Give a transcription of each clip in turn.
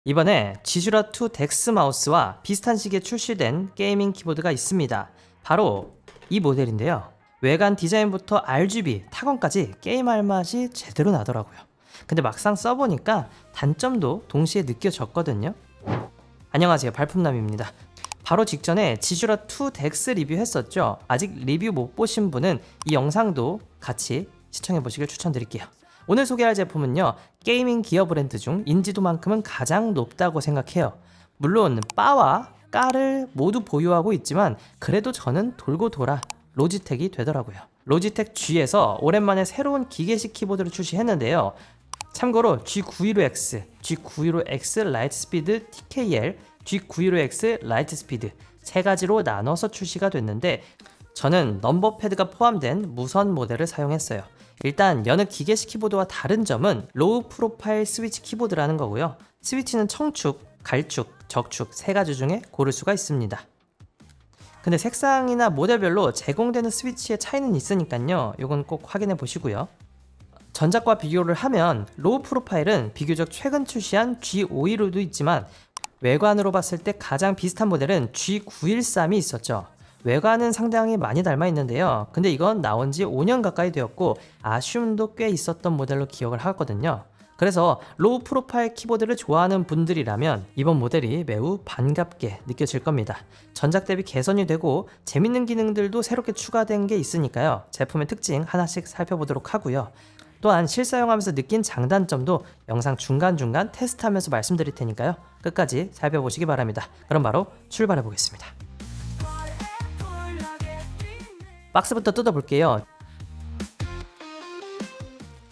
이번에 지슈라2 덱스 마우스와 비슷한 시기에 출시된 게이밍 키보드가 있습니다. 바로 이 모델인데요. 외관 디자인부터 RGB, 타건까지 게임할 맛이 제대로 나더라고요. 근데 막상 써보니까 단점도 동시에 느껴졌거든요. 안녕하세요, 발품남입니다. 바로 직전에 지슈라2 덱스 리뷰했었죠. 아직 리뷰 못 보신 분은 이 영상도 같이 시청해보시길 추천드릴게요. 오늘 소개할 제품은요, 게이밍 기어 브랜드 중 인지도만큼은 가장 높다고 생각해요. 물론 바와 까를 모두 보유하고 있지만 그래도 저는 돌고 돌아 로지텍이 되더라고요. 로지텍 G에서 오랜만에 새로운 기계식 키보드를 출시했는데요. 참고로 G915X, G915X 라이트스피드 TKL, G915X 라이트스피드 세 가지로 나눠서 출시가 됐는데 저는 넘버 패드가 포함된 무선 모델을 사용했어요. 일단 여느 기계식 키보드와 다른 점은 로우 프로파일 스위치 키보드라는 거고요. 스위치는 청축, 갈축, 적축 세 가지 중에 고를 수가 있습니다. 근데 색상이나 모델별로 제공되는 스위치의 차이는 있으니까요. 이건 꼭 확인해 보시고요. 전작과 비교를 하면 로우 프로파일은 비교적 최근 출시한 G515도 있지만 외관으로 봤을 때 가장 비슷한 모델은 G913이 있었죠. 외관은 상당히 많이 닮아 있는데요. 근데 이건 나온 지 5년 가까이 되었고 아쉬움도 꽤 있었던 모델로 기억을 하거든요. 그래서 로우 프로파일 키보드를 좋아하는 분들이라면 이번 모델이 매우 반갑게 느껴질 겁니다. 전작 대비 개선이 되고 재밌는 기능들도 새롭게 추가된 게 있으니까요. 제품의 특징 하나씩 살펴보도록 하고요. 또한 실사용하면서 느낀 장단점도 영상 중간중간 테스트하면서 말씀드릴 테니까요. 끝까지 살펴보시기 바랍니다. 그럼 바로 출발해 보겠습니다. 박스부터 뜯어볼게요.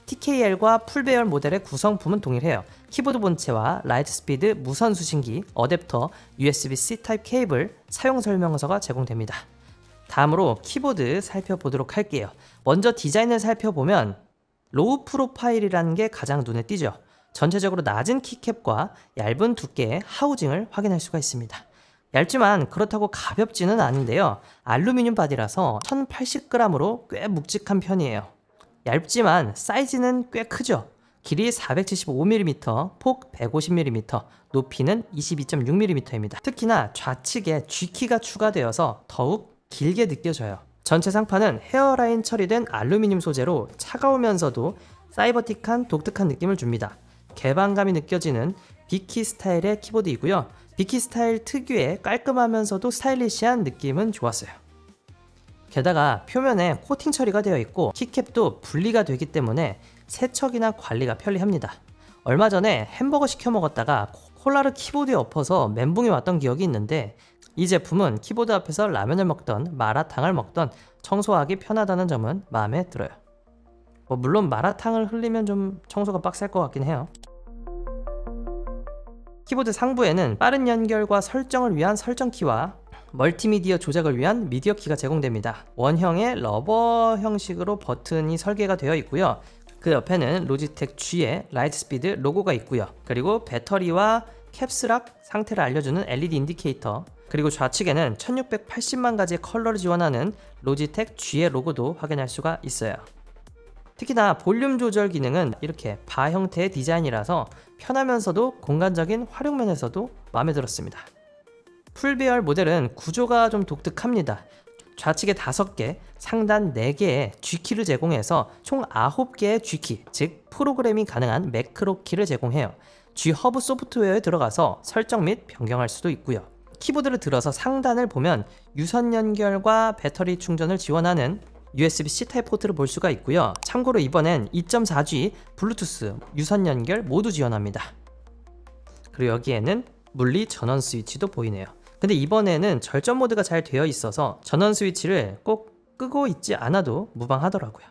TKL과 풀배열 모델의 구성품은 동일해요. 키보드 본체와 라이트 스피드 무선 수신기, 어댑터, USB-C 타입 케이블, 사용 설명서가 제공됩니다. 다음으로 키보드 살펴보도록 할게요. 먼저 디자인을 살펴보면 로우 프로파일이라는 게 가장 눈에 띄죠. 전체적으로 낮은 키캡과 얇은 두께의 하우징을 확인할 수가 있습니다. 얇지만 그렇다고 가볍지는 않은데요. 알루미늄 바디라서 1080g으로 꽤 묵직한 편이에요. 얇지만 사이즈는 꽤 크죠. 길이 475mm, 폭 150mm, 높이는 22.6mm입니다. 특히나 좌측에 G키가 추가되어서 더욱 길게 느껴져요. 전체 상판은 헤어라인 처리된 알루미늄 소재로 차가우면서도 사이버틱한 독특한 느낌을 줍니다. 개방감이 느껴지는 B키 스타일의 키보드이고요. B키 스타일 특유의 깔끔하면서도 스타일리시한 느낌은 좋았어요. 게다가 표면에 코팅 처리가 되어 있고 키캡도 분리가 되기 때문에 세척이나 관리가 편리합니다. 얼마 전에 햄버거 시켜 먹었다가 콜라를 키보드에 엎어서 멘붕이 왔던 기억이 있는데 이 제품은 키보드 앞에서 라면을 먹던 마라탕을 먹던 청소하기 편하다는 점은 마음에 들어요. 물론 마라탕을 흘리면 좀 청소가 빡셀 것 같긴 해요. 키보드 상부에는 빠른 연결과 설정을 위한 설정키와 멀티미디어 조작을 위한 미디어 키가 제공됩니다. 원형의 러버 형식으로 버튼이 설계가 되어 있고요. 그 옆에는 로지텍 G의 라이트 스피드 로고가 있고요. 그리고 배터리와 캡스락 상태를 알려주는 LED 인디케이터, 그리고 좌측에는 1680만 가지의 컬러를 지원하는 로지텍 G의 로고도 확인할 수가 있어요. 특히나 볼륨 조절 기능은 이렇게 바 형태의 디자인이라서 편하면서도 공간적인 활용면에서도 마음에 들었습니다. 풀배열 모델은 구조가 좀 독특합니다. 좌측에 5개, 상단 4개의 G키를 제공해서 총 9개의 G키, 즉 프로그램이 가능한 매크로 키를 제공해요. G허브 소프트웨어에 들어가서 설정 및 변경할 수도 있고요. 키보드를 들어서 상단을 보면 유선 연결과 배터리 충전을 지원하는 USB-C 타입 포트를 볼 수가 있고요. 참고로 이번엔 2.4G 블루투스 유선 연결 모두 지원합니다. 그리고 여기에는 물리 전원 스위치도 보이네요. 근데 이번에는 절전 모드가 잘 되어 있어서 전원 스위치를 꼭 끄고 있지 않아도 무방하더라고요.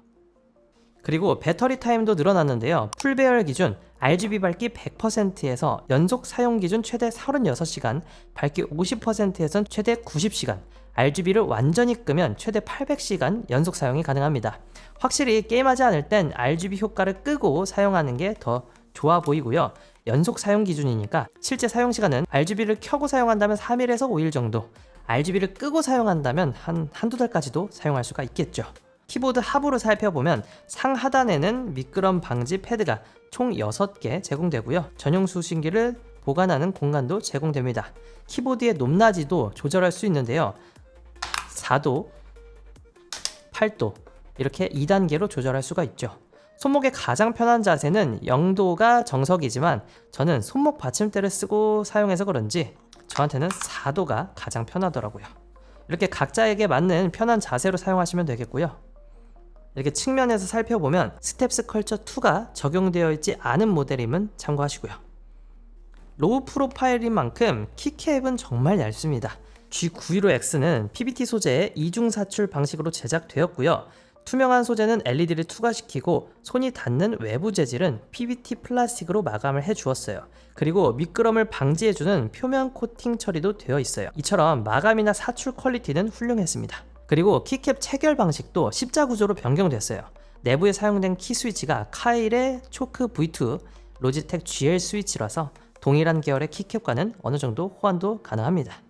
그리고 배터리 타임도 늘어났는데요. 풀배열 기준 RGB 밝기 100%에서 연속 사용 기준 최대 36시간, 밝기 50%에선 최대 90시간, RGB를 완전히 끄면 최대 800시간 연속 사용이 가능합니다. 확실히 게임하지 않을 땐 RGB 효과를 끄고 사용하는 게 더 좋아 보이고요. 연속 사용 기준이니까 실제 사용 시간은 RGB를 켜고 사용한다면 3일에서 5일 정도, RGB를 끄고 사용한다면 한두 달까지도 사용할 수가 있겠죠. 키보드 하부를 살펴보면 상하단에는 미끄럼 방지 패드가 총 6개 제공되고요. 전용 수신기를 보관하는 공간도 제공됩니다. 키보드의 높낮이도 조절할 수 있는데요. 4도, 8도 이렇게 2단계로 조절할 수가 있죠. 손목에 가장 편한 자세는 0도가 정석이지만 저는 손목 받침대를 쓰고 사용해서 그런지 저한테는 4도가 가장 편하더라고요. 이렇게 각자에게 맞는 편한 자세로 사용하시면 되겠고요. 이렇게 측면에서 살펴보면 스텝스 컬처 2가 적용되어 있지 않은 모델임은 참고하시고요. 로우 프로파일인 만큼 키캡은 정말 얇습니다. G915X는 PBT 소재의 이중 사출 방식으로 제작되었고요. 투명한 소재는 LED를 투과시키고 손이 닿는 외부 재질은 PBT 플라스틱으로 마감을 해주었어요. 그리고 미끄럼을 방지해주는 표면 코팅 처리도 되어 있어요. 이처럼 마감이나 사출 퀄리티는 훌륭했습니다. 그리고 키캡 체결 방식도 십자 구조로 변경됐어요. 내부에 사용된 키 스위치가 카일의 초크 V2, 로지텍 GL 스위치라서 동일한 계열의 키캡과는 어느 정도 호환도 가능합니다.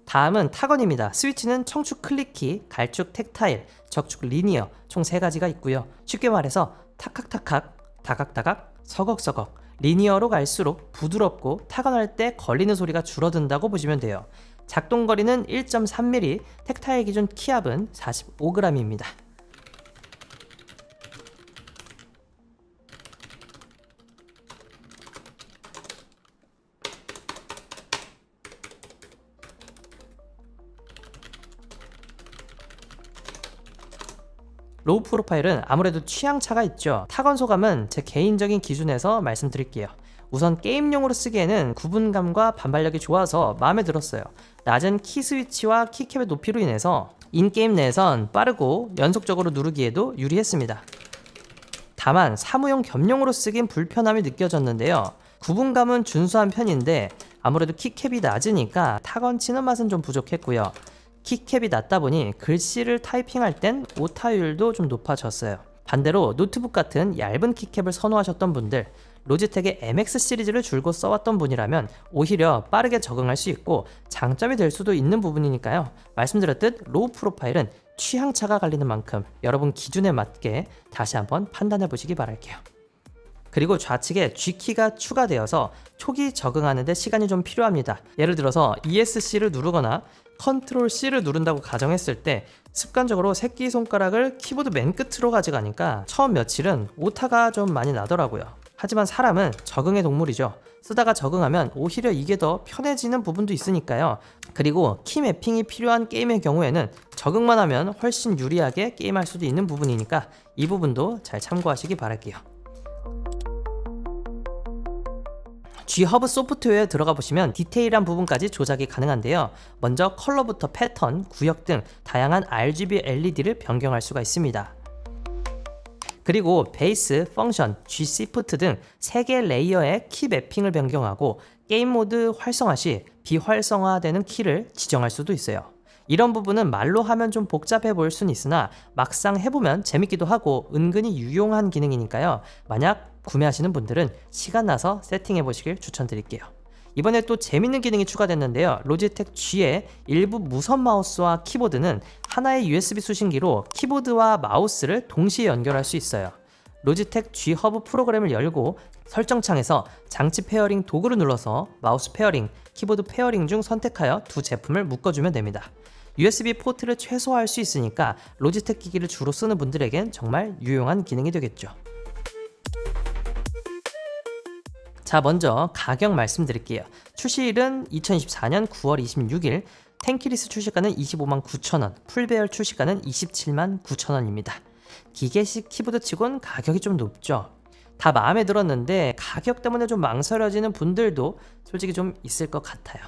다음은 타건입니다. 스위치는 청축 클릭키, 갈축 텍타일, 적축 리니어 총 3가지가 있고요. 쉽게 말해서 탁탁탁탁, 다각다각, 서걱서걱 리니어로 갈수록 부드럽고 타건할 때 걸리는 소리가 줄어든다고 보시면 돼요. 작동거리는 1.3mm, 텍타일 기준 키압은 45g입니다. 로우 프로파일은 아무래도 취향차가 있죠. 타건 소감은 제 개인적인 기준에서 말씀드릴게요. 우선 게임용으로 쓰기에는 구분감과 반발력이 좋아서 마음에 들었어요. 낮은 키 스위치와 키캡의 높이로 인해서 인게임 내에선 빠르고 연속적으로 누르기에도 유리했습니다. 다만 사무용 겸용으로 쓰긴 불편함이 느껴졌는데요. 구분감은 준수한 편인데 아무래도 키캡이 낮으니까 타건 치는 맛은 좀 부족했고요. 키캡이 낮다 보니 글씨를 타이핑할 땐 오타율도 좀 높아졌어요. 반대로 노트북 같은 얇은 키캡을 선호하셨던 분들, 로지텍의 MX 시리즈를 줄곧 써왔던 분이라면 오히려 빠르게 적응할 수 있고 장점이 될 수도 있는 부분이니까요. 말씀드렸듯 로우 프로파일은 취향차가 갈리는 만큼 여러분 기준에 맞게 다시 한번 판단해 보시기 바랄게요. 그리고 좌측에 G키가 추가되어서 초기 적응하는 데 시간이 좀 필요합니다. 예를 들어서 ESC를 누르거나 컨트롤 C를 누른다고 가정했을 때 습관적으로 새끼손가락을 키보드 맨 끝으로 가져가니까 처음 며칠은 오타가 좀 많이 나더라고요. 하지만 사람은 적응의 동물이죠. 쓰다가 적응하면 오히려 이게 더 편해지는 부분도 있으니까요. 그리고 키 매핑이 필요한 게임의 경우에는 적응만 하면 훨씬 유리하게 게임할 수도 있는 부분이니까 이 부분도 잘 참고하시기 바랄게요. G허브 소프트웨어에 들어가 보시면 디테일한 부분까지 조작이 가능한데요. 먼저 컬러부터 패턴, 구역 등 다양한 RGB LED를 변경할 수가 있습니다. 그리고 베이스, 펑션, G시프트 등 3개 레이어의 키 매핑을 변경하고 게임 모드 활성화 시 비활성화되는 키를 지정할 수도 있어요. 이런 부분은 말로 하면 좀 복잡해 보일 수는 있으나 막상 해보면 재밌기도 하고 은근히 유용한 기능이니까요. 만약 구매하시는 분들은 시간 나서 세팅해 보시길 추천드릴게요. 이번에 또 재밌는 기능이 추가됐는데요. 로지텍 G의 일부 무선 마우스와 키보드는 하나의 USB 수신기로 키보드와 마우스를 동시에 연결할 수 있어요. 로지텍 G 허브 프로그램을 열고 설정창에서 장치 페어링 도구를 눌러서 마우스 페어링, 키보드 페어링 중 선택하여 두 제품을 묶어주면 됩니다. USB 포트를 최소화할 수 있으니까 로지텍 기기를 주로 쓰는 분들에겐 정말 유용한 기능이 되겠죠. 자, 먼저 가격 말씀드릴게요. 출시일은 2024년 9월 26일, 텐키리스 출시가는 259,000원, 풀배열 출시가는 279,000원입니다. 기계식 키보드 치곤 가격이 좀 높죠. 다 마음에 들었는데 가격 때문에 좀 망설여지는 분들도 솔직히 좀 있을 것 같아요.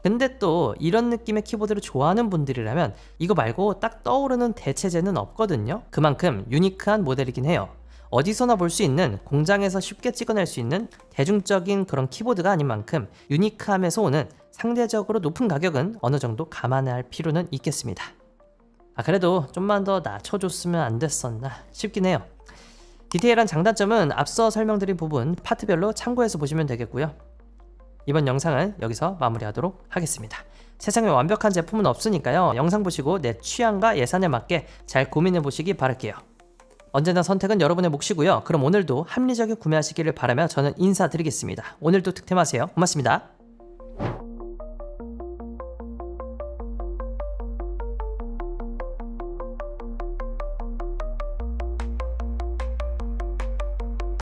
근데 또 이런 느낌의 키보드를 좋아하는 분들이라면 이거 말고 딱 떠오르는 대체제는 없거든요. 그만큼 유니크한 모델이긴 해요. 어디서나 볼 수 있는, 공장에서 쉽게 찍어낼 수 있는 대중적인 그런 키보드가 아닌 만큼 유니크함에서 오는 상대적으로 높은 가격은 어느 정도 감안할 필요는 있겠습니다. 그래도 좀만 더 낮춰줬으면 안 됐었나 싶긴 해요. 디테일한 장단점은 앞서 설명드린 부분 파트별로 참고해서 보시면 되겠고요. 이번 영상은 여기서 마무리하도록 하겠습니다. 세상에 완벽한 제품은 없으니까요. 영상 보시고 내 취향과 예산에 맞게 잘 고민해 보시기 바랄게요. 언제나 선택은 여러분의 몫이고요. 그럼 오늘도 합리적인 구매하시기를 바라며 저는 인사드리겠습니다. 오늘도 득템하세요. 고맙습니다.